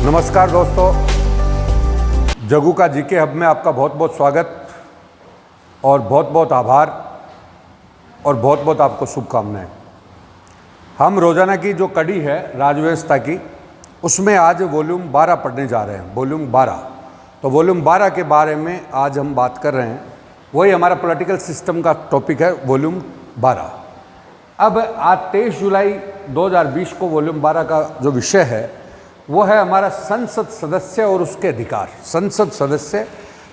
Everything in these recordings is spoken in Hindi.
नमस्कार दोस्तों, जगू का जीके हब में आपका बहुत बहुत स्वागत और बहुत बहुत आभार और बहुत बहुत आपको शुभकामनाएं। हम रोज़ाना की जो कड़ी है राजव्यवस्था की, उसमें आज वॉल्यूम 12 पढ़ने जा रहे हैं। वॉल्यूम 12, तो वॉल्यूम 12 के बारे में आज हम बात कर रहे हैं। वही हमारा पॉलिटिकल सिस्टम का टॉपिक है, वॉल्यूम 12। अब आज 23 जुलाई 2020 को वॉल्यूम 12 का जो विषय है वो है हमारा संसद सदस्य और उसके अधिकार। संसद सदस्य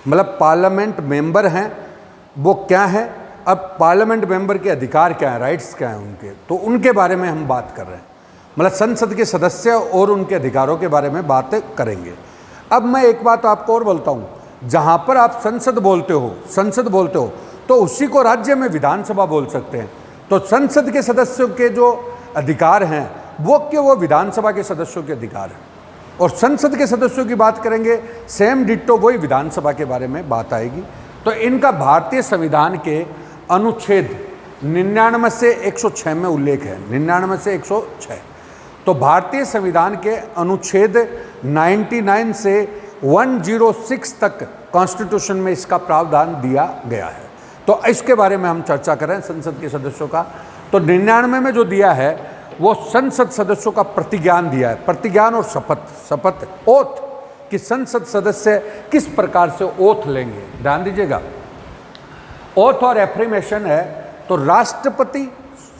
मतलब पार्लियामेंट मेंबर हैं, वो क्या हैं, अब पार्लियामेंट मेंबर के अधिकार क्या हैं, राइट्स क्या हैं उनके, तो उनके बारे में हम बात कर रहे हैं। मतलब संसद के सदस्य और उनके अधिकारों के बारे में बात करेंगे। अब मैं एक बात आपको और बोलता हूँ, जहाँ पर आप संसद बोलते हो तो उसी को राज्य में विधानसभा बोल सकते हैं। तो संसद के सदस्यों के जो अधिकार हैं वो विधानसभा के सदस्यों के अधिकार हैं, और संसद के सदस्यों की बात करेंगे सेम डिट्टो वही विधानसभा के बारे में बात आएगी। तो इनका भारतीय संविधान के अनुच्छेद 99 से 106 में उल्लेख है। 99 से 106। तो भारतीय संविधान के अनुच्छेद 99 से 106 तक कॉन्स्टिट्यूशन में इसका प्रावधान दिया गया है। तो इसके बारे में हम चर्चा कर रहे हैं संसद के सदस्यों का। तो 99 में जो दिया है वो संसद सदस्यों का प्रतिज्ञान दिया है। प्रतिज्ञान और शपथ ओथ कि संसद सदस्य किस प्रकार से ओथ लेंगे, ध्यान दीजिएगा। ओथ और एफ्रिमेशन है तो राष्ट्रपति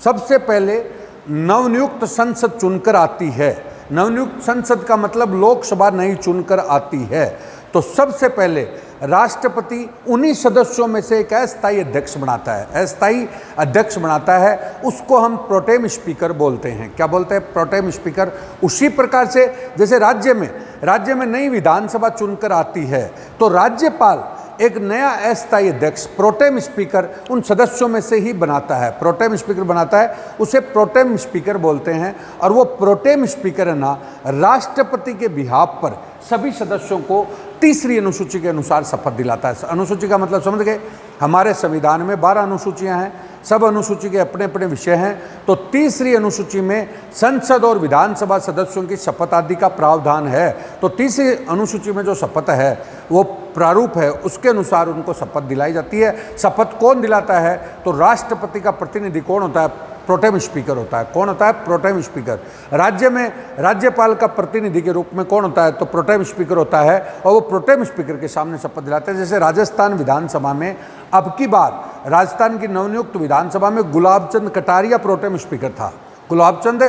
सबसे पहले नवनियुक्त संसद चुनकर आती है। नवनियुक्त संसद का मतलब लोकसभा नहीं चुनकर आती है। तो सबसे पहले राष्ट्रपति उन्हीं सदस्यों में से एक अस्थायी अध्यक्ष बनाता है। अस्थायी अध्यक्ष बनाता है, उसको हम प्रोटेम स्पीकर बोलते हैं। क्या बोलते हैं? Pro tem speaker. उसी प्रकार से जैसे राज्य में नई विधानसभा चुनकर आती है तो राज्यपाल एक नया अस्थायी अध्यक्ष प्रोटेम स्पीकर उन सदस्यों में से ही बनाता है। प्रोटेम स्पीकर बनाता है, उसे प्रोटेम स्पीकर बोलते हैं। और वो प्रोटेम स्पीकर है ना, राष्ट्रपति के बिहाफ पर सभी सदस्यों को तीसरी अनुसूची के अनुसार शपथ दिलाता है। अनुसूची का मतलब समझ गए? हमारे संविधान में 12 अनुसूचियां हैं, सब अनुसूची के अपने अपने विषय हैं। तो तीसरी अनुसूची में संसद और विधानसभा सदस्यों की शपथ आदि का प्रावधान है। तो तीसरी अनुसूची में जो शपथ है वो प्रारूप है, उसके अनुसार उनको शपथ दिलाई जाती है। शपथ कौन दिलाता है? तो राष्ट्रपति का प्रतिनिधि कौन होता है? प्रोटेम स्पीकर होता है। कौन होता है? Pro tem speaker. राज्य में राज्यपाल का प्रतिनिधि के रूप में कौन होता है? तो प्रोटेम स्पीकर होता है, और वो प्रोटेम स्पीकर के सामने शपथ दिलाते हैं। जैसे राजस्थान विधानसभा में अब की बार राजस्थान की नवनियुक्त विधानसभा में गुलाब चंद कटारिया प्रोटेम स्पीकर था। गुलाब चंद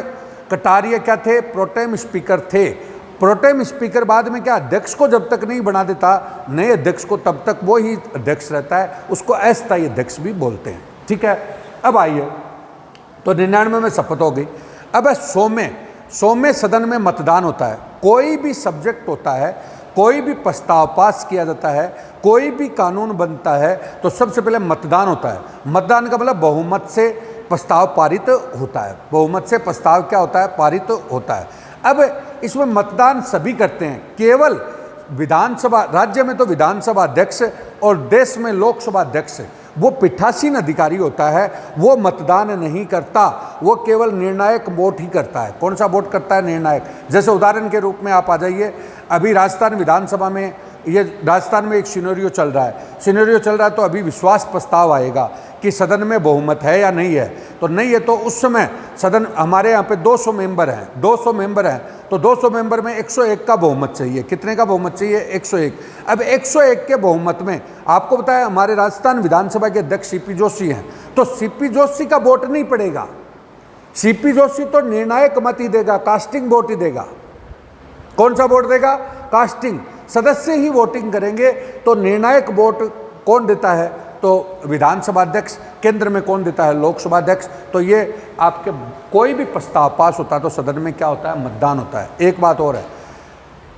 कटारिया क्या थे? प्रोटेम स्पीकर थे। प्रोटेम स्पीकर बाद में क्या, अध्यक्ष को जब तक नहीं बना देता नए अध्यक्ष को, तब तक वो ही अध्यक्ष रहता है। उसको अस्थायी अध्यक्ष भी बोलते हैं। ठीक है, अब आइए, तो 99 में शपथ हो गई। अब 100 में सदन में मतदान होता है। कोई भी सब्जेक्ट होता है, कोई भी प्रस्ताव पास किया जाता है, कोई भी कानून बनता है, तो सबसे पहले मतदान होता है। मतदान का मतलब बहुमत से प्रस्ताव पारित होता है। बहुमत से प्रस्ताव क्या होता है? पारित होता है। अब इसमें मतदान सभी करते हैं, केवल विधानसभा, राज्य में तो विधानसभा अध्यक्ष और देश में लोकसभा अध्यक्ष, वो पीठासीन अधिकारी होता है, वो मतदान नहीं करता, वो केवल निर्णायक वोट ही करता है। कौन सा वोट करता है? निर्णायक। जैसे उदाहरण के रूप में आप आ जाइए, अभी राजस्थान विधानसभा में राजस्थान में एक सिनेरियो चल रहा है। तो अभी विश्वास प्रस्ताव आएगा कि सदन में बहुमत है या नहीं है। तो नहीं है तो उस समय सदन, हमारे यहाँ पे 200 मेंबर हैं, 200 मेंबर हैं, तो 200 मेंबर में 101 का बहुमत चाहिए। कितने का बहुमत चाहिए? 101। अब 101 के बहुमत में आपको बताया हमारे राजस्थान विधानसभा के अध्यक्ष सीपी जोशी हैं, तो सीपी जोशी का वोट नहीं पड़ेगा। सीपी जोशी तो निर्णायक मत ही देगा, कास्टिंग वोट ही देगा। कौन सा वोट देगा? कास्टिंग। सदस्य ही वोटिंग करेंगे। तो निर्णायक वोट कौन देता है? तो विधानसभा अध्यक्ष। केंद्र में कौन देता है? लोकसभा अध्यक्ष। तो ये आपके कोई भी प्रस्ताव पास होता है तो सदन में क्या होता है? मतदान होता है। एक बात और है,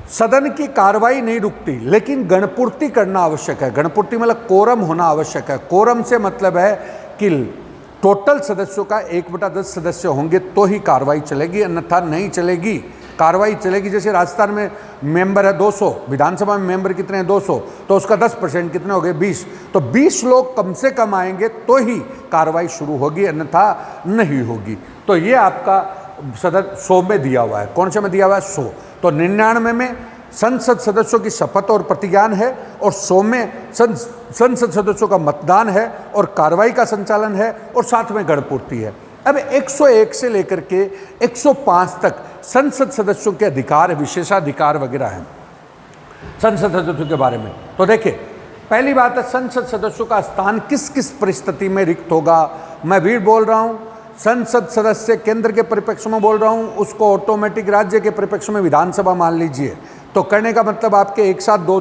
सदन की कार्रवाई नहीं रुकती, लेकिन गणपूर्ति करना आवश्यक है। गणपूर्ति मतलब कोरम होना आवश्यक है। कोरम से मतलब है कि टोटल सदस्यों का 1/10 सदस्य होंगे तो ही कार्रवाई चलेगी, अन्यथा नहीं चलेगी। कार्रवाई चलेगी। जैसे राजस्थान में मेंबर है 200, विधानसभा में मेंबर कितने हैं? 200, तो उसका 10% कितने हो गए? 20। तो 20 लोग कम से कम आएंगे तो ही कार्रवाई शुरू होगी, अन्यथा नहीं होगी। तो ये आपका सदन 100 में दिया हुआ है। कौन से में दिया हुआ है? 100। तो 99 में संसद सदस्यों की शपथ और प्रतिज्ञान है, और 100 में संसद सदस्यों का मतदान है और कार्रवाई का संचालन है, और साथ में गणपूर्ति है। अब 101 से लेकर के 105 तक संसद सदस्यों के अधिकार, विशेषाधिकार वगैरह हैं संसद सदस्यों के बारे में। तो देखिए, पहली बात है संसद सदस्यों का स्थान किस किस परिस्थिति में रिक्त होगा। मैं भी बोल रहा हूं, संसद सदस्य केंद्र के परिप्रेक्ष्य में बोल रहा हूं, उसको ऑटोमेटिक राज्य के परिप्रेक्ष्य में विधानसभा मान लीजिए। तो करने का मतलब आपके एक साथ दो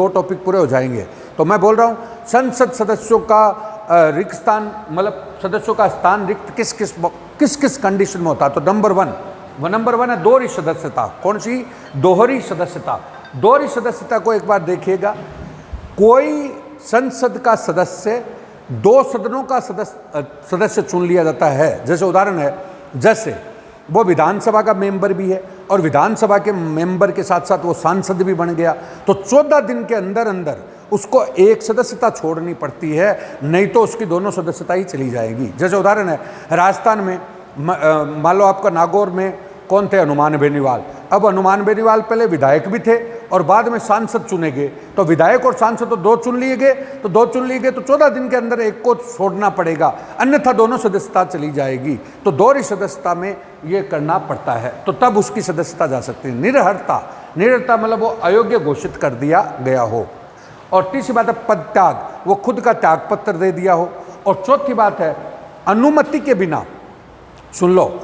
टॉपिक पूरे हो जाएंगे। तो मैं बोल रहा हूं संसद सदस्यों का रिक्त स्थान, मतलब सदस्यों का स्थान रिक्त किस किस कंडीशन में होता है। तो नंबर वन है दोहरी सदस्यता। कौन सी? दोहरी सदस्यता। दोहरी सदस्यता को एक बार देखिएगा, कोई संसद का सदस्य 2 सदनों का सदस्य चुन लिया जाता है। जैसे उदाहरण है, जैसे वो विधानसभा का मेंबर भी है और विधानसभा के मेंबर के साथ साथ वो सांसद भी बन गया, तो 14 दिन के अंदर अंदर उसको एक सदस्यता छोड़नी पड़ती है, नहीं तो उसकी दोनों सदस्यता ही चली जाएगी। जैसे उदाहरण है, राजस्थान में मान लो आपका नागौर में कौन थे? हनुमान बेनीवाल। अब हनुमान बेनीवाल पहले विधायक भी थे और बाद में सांसद चुने गए, तो विधायक और सांसद तो 2 चुन लिए गए, तो 14 दिन के अंदर एक को छोड़ना पड़ेगा, अन्यथा दोनों सदस्यता चली जाएगी। तो दोहरी सदस्यता में ये करना पड़ता है, तो तब उसकी सदस्यता जा सकती है। निरर्हता मतलब वो अयोग्य घोषित कर दिया गया हो। और तीसरी बात है पद त्याग, वो खुद का त्याग पत्र दे दिया हो। और चौथी बात है अनुमति के बिना, सुन लो,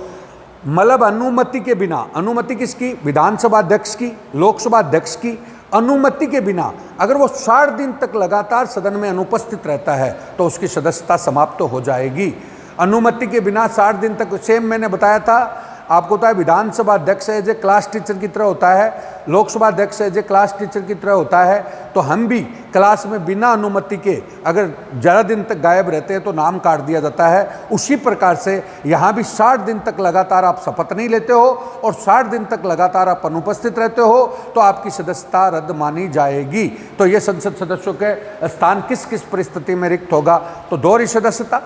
मतलब अनुमति के बिना, अनुमति किसकी? विधानसभा अध्यक्ष की, लोकसभा अध्यक्ष की अनुमति के बिना अगर वो 60 दिन तक लगातार सदन में अनुपस्थित रहता है तो उसकी सदस्यता समाप्त हो जाएगी। अनुमति के बिना 60 दिन तक, सेम मैंने बताया था आपको, तो विधानसभा अध्यक्ष एज ए क्लास टीचर की तरह होता है, लोकसभा अध्यक्ष एज ए क्लास टीचर की तरह होता है। तो हम भी क्लास में बिना अनुमति के अगर ज़्यादा दिन तक गायब रहते हैं तो नाम काट दिया जाता है। उसी प्रकार से यहाँ भी 60 दिन तक लगातार आप शपथ नहीं लेते हो और 60 दिन तक लगातार आप अनुपस्थित रहते हो तो आपकी सदस्यता रद्द मानी जाएगी। तो ये संसद सदस्यों के स्थान किस किस परिस्थिति में रिक्त होगा? तो दोहरी सदस्यता,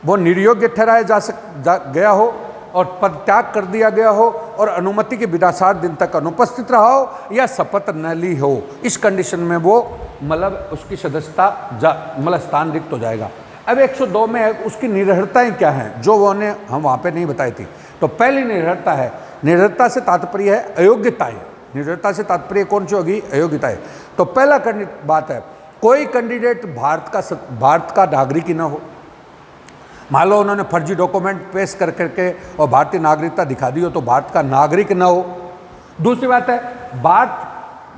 वो निर्योग्य ठहराया गया हो और पद त्याग कर दिया गया हो और अनुमति के बिना 60 दिन तक अनुपस्थित रहा हो या शपथ न ली हो, इस कंडीशन में वो मतलब उसकी सदस्यता मतलब स्थान रिक्त हो जाएगा। अब 102 में उसकी निरर्हताएं क्या हैं, जो वो ने हम वहाँ पे नहीं बताई थी। तो पहली निरर्हता है, निरर्हता से तात्पर्य है अयोग्यताएं। निरर्हता से तात्पर्य कौन सी होगी? अयोग्यताएं। तो पहला बात है, कोई कैंडिडेट भारत का नागरिक ही ना हो। मान लो उन्होंने फर्जी डॉक्यूमेंट पेश कर करके और भारतीय नागरिकता दिखा दी हो तो भारत का नागरिक न हो। दूसरी बात है,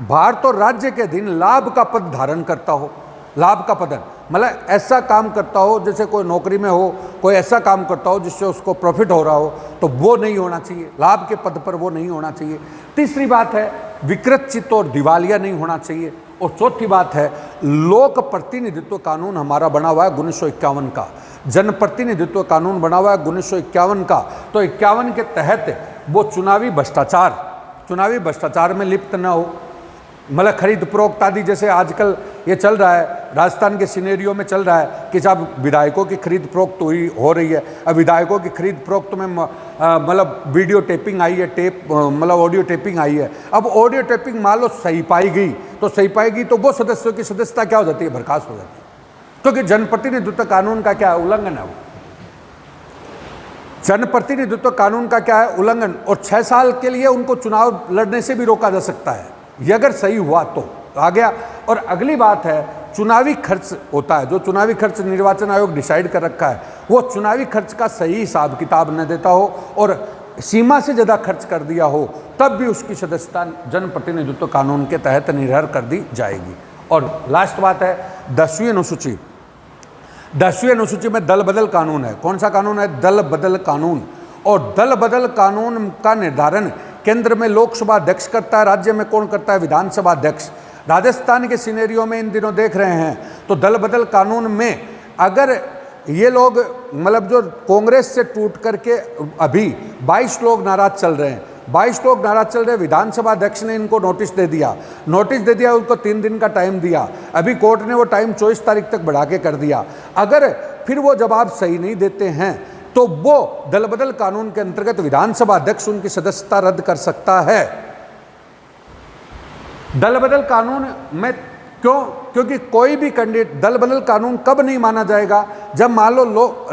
भारत और राज्य के अधीन लाभ का पद धारण करता हो। लाभ का पद मतलब ऐसा काम करता हो, जैसे कोई नौकरी में हो, कोई ऐसा काम करता हो जिससे उसको प्रॉफिट हो रहा हो, तो वो नहीं होना चाहिए, लाभ के पद पर वो नहीं होना चाहिए। तीसरी बात है, विकृत चित्त और दिवालिया नहीं होना चाहिए। और चौथी बात है, लोक प्रतिनिधित्व कानून हमारा बना हुआ है 1951 का, जनप्रतिनिधित्व कानून बना हुआ है 1951 का। तो 51 के तहत वो चुनावी भ्रष्टाचार में लिप्त न हो। मतलब खरीद फरोख्त आदि, जैसे आजकल ये चल रहा है, राजस्थान के सिनेरियो में चल रहा है कि साहब विधायकों की खरीद फरोख्त हो रही है। अब विधायकों की खरीद फरोख्त में मतलब वीडियो टेपिंग आई है, मतलब ऑडियो टेपिंग आई है। अब ऑडियो टेपिंग मान लो सही पाई गई तो वो सदस्यों की सदस्यता क्या हो जाती है? बर्खास्त हो जाती है, क्योंकि जनप्रतिनिधित्व कानून का क्या उल्लंघन है वो। जनप्रतिनिधित्व कानून का क्या है? उल्लंघन। और 6 साल के लिए उनको चुनाव लड़ने से भी रोका जा सकता है, ये अगर सही हुआ तो आ गया। और अगली बात है, चुनावी खर्च होता है, जो चुनावी खर्च निर्वाचन आयोग डिसाइड कर रखा है, वो चुनावी खर्च का सही हिसाब किताब न देता हो और सीमा से ज़्यादा खर्च कर दिया हो, तब भी उसकी सदस्यता जनप्रतिनिधित्व कानून के तहत निर्भर कर दी जाएगी। और लास्ट बात है 10वीं अनुसूची। 10वीं अनुसूची में दल बदल कानून है। कौन सा कानून है? दल बदल कानून। और दल बदल कानून का निर्धारण केंद्र में लोकसभा अध्यक्ष करता है, राज्य में कौन करता है? विधानसभा अध्यक्ष। राजस्थान के सिनेरियो में इन दिनों देख रहे हैं, तो दल बदल कानून में अगर ये लोग मतलब जो कांग्रेस से टूट करके अभी 22 लोग नाराज चल रहे हैं, 22 लोग नाराज चल रहे हैं, विधानसभा अध्यक्ष ने इनको नोटिस दे दिया, उनको 3 दिन का टाइम दिया। अभी कोर्ट ने वो टाइम 24 तारीख तक बढ़ा के कर दिया। अगर फिर वो जवाब सही नहीं देते हैं तो वो दल बदल कानून के अंतर्गत विधानसभा अध्यक्ष उनकी सदस्यता रद्द कर सकता है। दल बदल कानून में क्यों? क्योंकि कोई भी कैंडिडेट, दल बदल कानून कब नहीं माना जाएगा? जब मान लो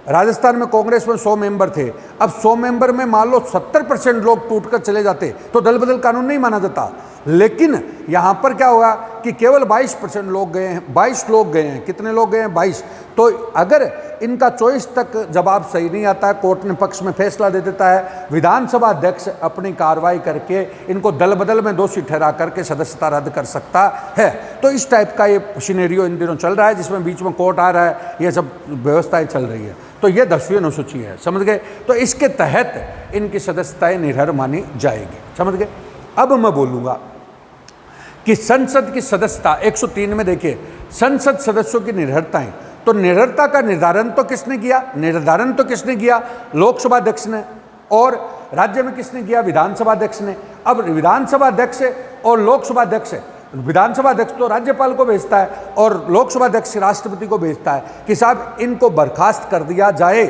राजस्थान में कांग्रेस में 100 मेंबर थे, अब 100 मेंबर में मान लो 70% लोग टूटकर चले जाते तो दल बदल कानून नहीं माना जाता। लेकिन यहां पर क्या हुआ कि केवल 22% लोग गए हैं, 22 लोग गए हैं। कितने लोग गए हैं? 22। तो अगर इनका 24 तक जवाब सही नहीं आता है, कोर्ट ने पक्ष में फैसला दे देता है, विधानसभा अध्यक्ष अपनी कार्रवाई करके इनको दल बदल में दोषी ठहरा करके सदस्यता रद्द कर सकता है। तो इस टाइप का ये सिनेरियो इन दिनों चल रहा है, जिसमें बीच में कोर्ट आ रहा है, ये सब व्यवस्थाएं चल रही है। तो ये 10वीं अनुसूची है, समझ गए? तो इसके तहत इनकी सदस्यताएं निर्भर मानी जाएगी, समझ गए? अब मैं बोलूंगा कि संसद की सदस्यता 103 में देखिए, संसद सदस्यों की निर्भरताएं। तो निर्भरता का निर्धारण तो किसने किया? निर्धारण तो किसने किया? लोकसभा अध्यक्ष ने। और राज्य में किसने किया? विधानसभा अध्यक्ष ने। अब विधानसभा अध्यक्ष और लोकसभा अध्यक्ष, विधानसभा अध्यक्ष तो राज्यपाल को भेजता है और लोकसभा अध्यक्ष राष्ट्रपति को भेजता है कि साहब इनको बर्खास्त कर दिया जाए,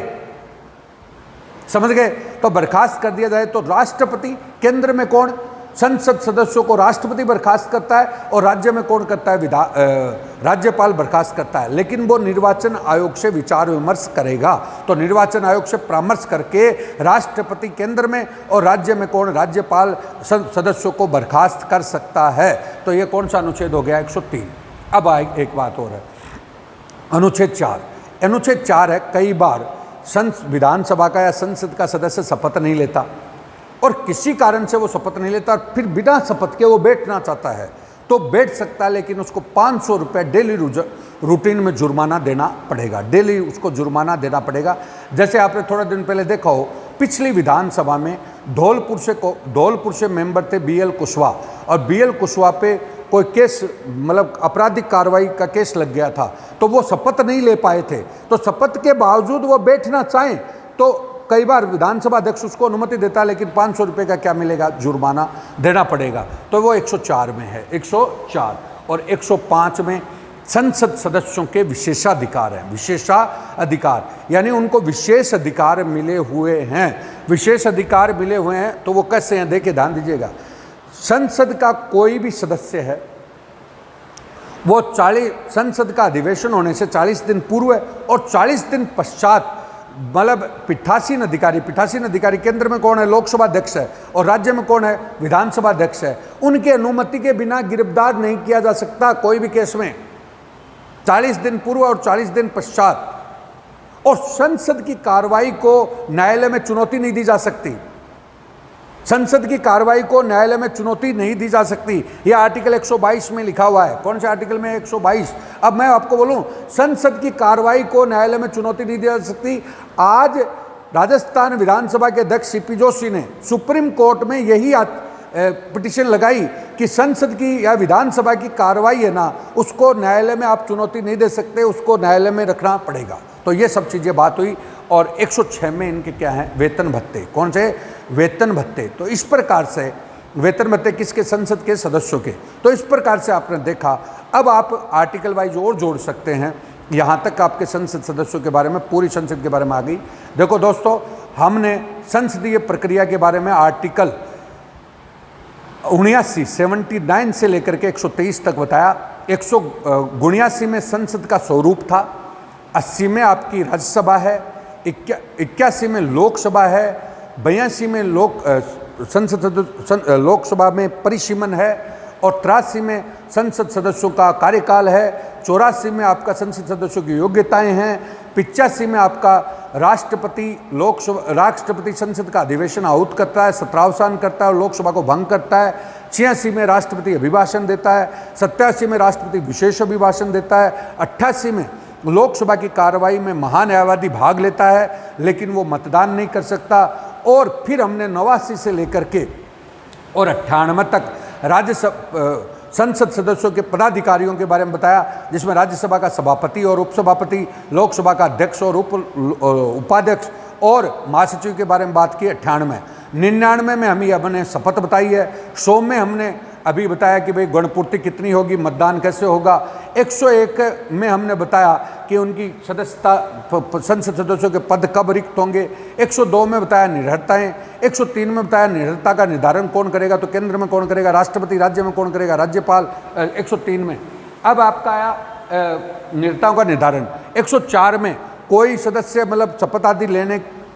समझ गए? तो बर्खास्त कर दिया जाए तो राष्ट्रपति, केंद्र में कौन? संसद सदस्यों को राष्ट्रपति बर्खास्त करता है और राज्य में कौन करता है? राज्यपाल बर्खास्त करता है। लेकिन वो निर्वाचन आयोग से विचार विमर्श करेगा। तो निर्वाचन आयोग से परामर्श करके राष्ट्रपति केंद्र में और राज्य में कौन? राज्यपाल सदस्यों को बर्खास्त कर सकता है। तो ये कौन सा अनुच्छेद हो गया? 103। अब एक बात और है, अनुच्छेद 4। अनुच्छेद 4 है, कई बार विधानसभा का या संसद का सदस्य शपथ नहीं लेता और किसी कारण से वो शपथ नहीं लेता और फिर बिना शपथ के वो बैठना चाहता है तो बैठ सकता है, लेकिन उसको 500 रुपये डेली रूटीन में जुर्माना देना पड़ेगा। डेली उसको जुर्माना देना पड़ेगा। जैसे आपने थोड़ा दिन पहले देखा हो, पिछली विधानसभा में धौलपुर से मेंबर थे BL कुशवाहा, और BL कुशवाहा पे कोई केस, मतलब आपराधिक कार्रवाई का केस लग गया था, तो वो शपथ नहीं ले पाए थे। तो शपथ के बावजूद वो बैठना चाहें तो कई बार विधानसभा अध्यक्ष उसको अनुमति देता है, लेकिन 500 रुपये का क्या मिलेगा? जुर्माना देना पड़ेगा। तो वो 104 में है, 104। और 105 में संसद सदस्यों के विशेषाधिकार हैं। विशेषाधिकार यानी उनको विशेष अधिकार मिले हुए हैं। विशेष अधिकार मिले हुए हैं तो वो कैसे हैं? देखिए, ध्यान दीजिएगा। संसद का कोई भी सदस्य है, वो संसद का अधिवेशन होने से 40 दिन पूर्व और 40 दिन पश्चात, मतलब पीठासीन अधिकारी केंद्र में कौन है? लोकसभा अध्यक्ष है और राज्य में कौन है? विधानसभा अध्यक्ष है। उनके अनुमति के बिना गिरफ्तार नहीं किया जा सकता कोई भी केस में, 40 दिन पूर्व और 40 दिन पश्चात। और संसद की कार्रवाई को न्यायालय में चुनौती नहीं दी जा सकती। संसद की कार्रवाई को न्यायालय में चुनौती नहीं दी जा सकती। यह आर्टिकल 122 में लिखा हुआ है। कौन से आर्टिकल में? 122। अब मैं आपको बोलूं, संसद की कार्रवाई को न्यायालय में चुनौती नहीं दी जा सकती। आज राजस्थान विधानसभा के अध्यक्ष CP जोशी ने सुप्रीम कोर्ट में यही पिटीशन लगाई कि संसद की या विधानसभा की कार्रवाई है ना, उसको न्यायालय में आप चुनौती नहीं दे सकते, उसको न्यायालय में रखना पड़ेगा। तो ये सब चीज़ें बात हुई। और 106 में इनके क्या हैं? वेतन भत्ते। कौन से? वेतन भत्ते। तो इस प्रकार से वेतन भत्ते किसके? संसद के सदस्यों के। तो इस प्रकार से आपने देखा। अब आप आर्टिकल वाइज और जोड़ सकते हैं। यहाँ तक आपके संसद सदस्यों के बारे में, पूरी संसद के बारे में आ गई। देखो दोस्तों, हमने संसदीय प्रक्रिया के बारे में आर्टिकल 79 से लेकर के 123 तक बताया। 179 में संसद का स्वरूप था, 80 में आपकी राज्यसभा है, 81 में लोकसभा है, 82 में लोकसभा में परिसीमन है, और 83 में संसद सदस्यों का कार्यकाल है, 84 में आपका संसद सदस्यों की योग्यताएं हैं, 85 में आपका राष्ट्रपति संसद का अधिवेशन आहूत करता है, सत्रावसान करता है और लोकसभा को भंग करता है, 86 में राष्ट्रपति अभिभाषण देता है, 87 में राष्ट्रपति विशेष अभिभाषण देता है, 88 में लोकसभा की कार्रवाई में महान्यायवादी भाग लेता है लेकिन वो मतदान नहीं कर सकता, और फिर हमने 89 से लेकर के और 98 तक संसद सदस्यों के पदाधिकारियों के बारे में बताया, जिसमें राज्यसभा का सभापति और उपसभापति, लोकसभा का अध्यक्ष और उपाध्यक्ष और महासचिव के बारे में बात की। 98 99 में हमने शपथ बताई है। 100 में हमने अभी बताया कि भाई गणपूर्ति कितनी होगी, मतदान कैसे होगा। 101 में हमने बताया कि उनकी सदस्यता संसद सदस्यों के पद कब रिक्त होंगे। 102 में बताया निर्भरताएं, 103 में बताया निर्भरता का निर्धारण कौन करेगा, तो केंद्र में कौन करेगा, राष्ट्रपति, राज्य में कौन करेगा, राज्यपाल। 103 में अब आपका आया निर्भरताओं का निर्धारण। 104 में कोई सदस्य मतलब शपथ आदि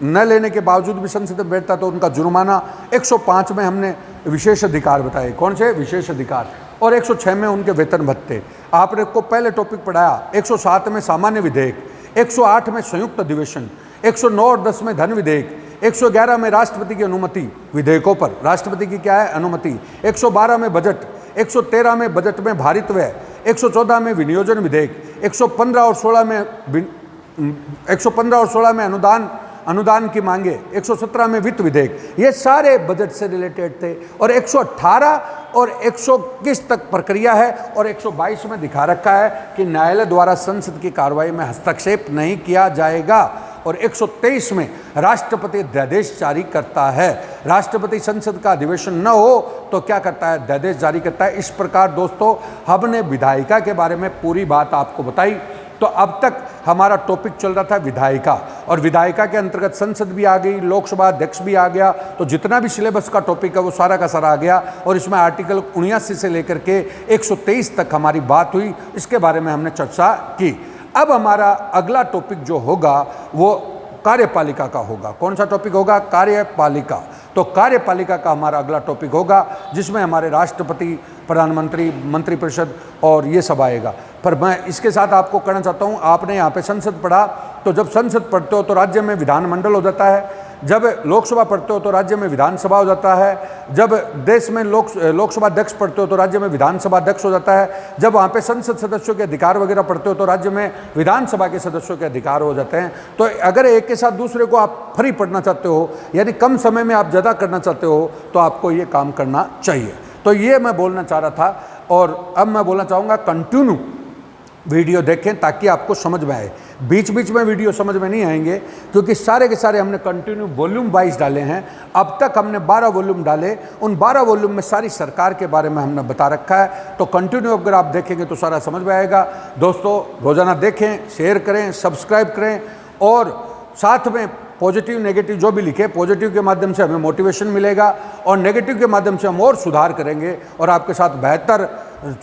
न लेने के बावजूद भी संसद में बैठता तो उनका जुर्माना। 105 में हमने विशेष अधिकार बताए, कौन से विशेष अधिकार, और 106 में उनके वेतन भत्ते। आपने को पहले टॉपिक पढ़ाया। 107 में सामान्य विधेयक, 108 में संयुक्त अधिवेशन, 109 और 10 में धन विधेयक, 111 में राष्ट्रपति की अनुमति विधेयकों पर, राष्ट्रपति की क्या है अनुमति, 112 में बजट, 113 में बजट में भारित व्यय, 114 में विनियोजन विधेयक, 115 और 16 में अनुदान की मांगे, 117 में वित्त विधेयक। ये सारे बजट से रिलेटेड थे। और 118 और 121 तक प्रक्रिया है, और 122 में दिखा रखा है कि न्यायालय द्वारा संसद की कार्रवाई में हस्तक्षेप नहीं किया जाएगा। और 123 में राष्ट्रपति अध्यादेश जारी करता है। राष्ट्रपति संसद का अधिवेशन न हो तो क्या करता है, अध्यादेश जारी करता है। इस प्रकार दोस्तों हमने विधायिका के बारे में पूरी बात आपको बताई। तो अब तक हमारा टॉपिक चल रहा था विधायिका, और विधायिका के अंतर्गत संसद भी आ गई, लोकसभा अध्यक्ष भी आ गया। तो जितना भी सिलेबस का टॉपिक है वो सारा का सारा आ गया, और इसमें आर्टिकल 79 से लेकर के 123 तक हमारी बात हुई, इसके बारे में हमने चर्चा की। अब हमारा अगला टॉपिक जो होगा वो कार्यपालिका का होगा। कौन सा टॉपिक होगा, कार्यपालिका। तो कार्यपालिका का हमारा अगला टॉपिक होगा, जिसमें हमारे राष्ट्रपति, प्रधानमंत्री, मंत्रिपरिषद और ये सब आएगा। पर मैं इसके साथ आपको कहना चाहता हूँ, आपने यहाँ पे संसद पढ़ा, तो जब संसद पढ़ते हो तो राज्य में विधानमंडल हो जाता है, जब लोकसभा पढ़ते हो तो राज्य में विधानसभा हो जाता है, जब देश में लोकसभा अध्यक्ष पढ़ते हो तो राज्य में विधानसभा अध्यक्ष हो जाता है, जब वहाँ पे संसद सदस्यों के अधिकार वगैरह पढ़ते हो तो राज्य में विधानसभा के सदस्यों के अधिकार हो जाते हैं। तो अगर एक के साथ दूसरे को आप फ्री पढ़ना चाहते हो, यानी कम समय में आप ज़्यादा करना चाहते हो, तो आपको ये काम करना चाहिए। तो ये मैं बोलना चाह रहा था, और अब मैं बोलना चाहूँगा कंटिन्यू वीडियो देखें ताकि आपको समझ में आए। बीच बीच में वीडियो समझ में नहीं आएंगे, क्योंकि सारे के सारे हमने कंटिन्यू वॉल्यूम वाइज डाले हैं। अब तक हमने 12 वॉल्यूम डाले, उन 12 वॉल्यूम में सारी सरकार के बारे में हमने बता रखा है। तो कंटिन्यू अगर आप देखेंगे तो सारा समझ में आएगा। दोस्तों रोज़ाना देखें, शेयर करें, सब्सक्राइब करें, और साथ में पॉजिटिव नेगेटिव जो भी लिखे, पॉजिटिव के माध्यम से हमें मोटिवेशन मिलेगा, और नेगेटिव के माध्यम से हम और सुधार करेंगे, और आपके साथ बेहतर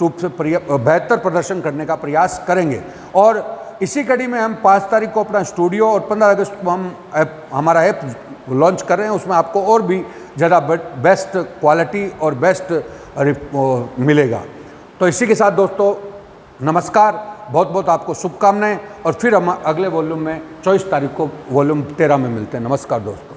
रूप से बेहतर प्रदर्शन करने का प्रयास करेंगे। और इसी कड़ी में हम 5 तारीख को अपना स्टूडियो, और 15 अगस्त को हम हमारा ऐप लॉन्च कर रहे हैं। उसमें आपको और भी ज़्यादा बेस्ट क्वालिटी और बेस्ट मिलेगा। तो इसी के साथ दोस्तों नमस्कार, बहुत बहुत आपको शुभकामनाएं, और फिर हम अगले वॉल्यूम में 24 तारीख को वॉल्यूम 13 में मिलते हैं। नमस्कार दोस्तों।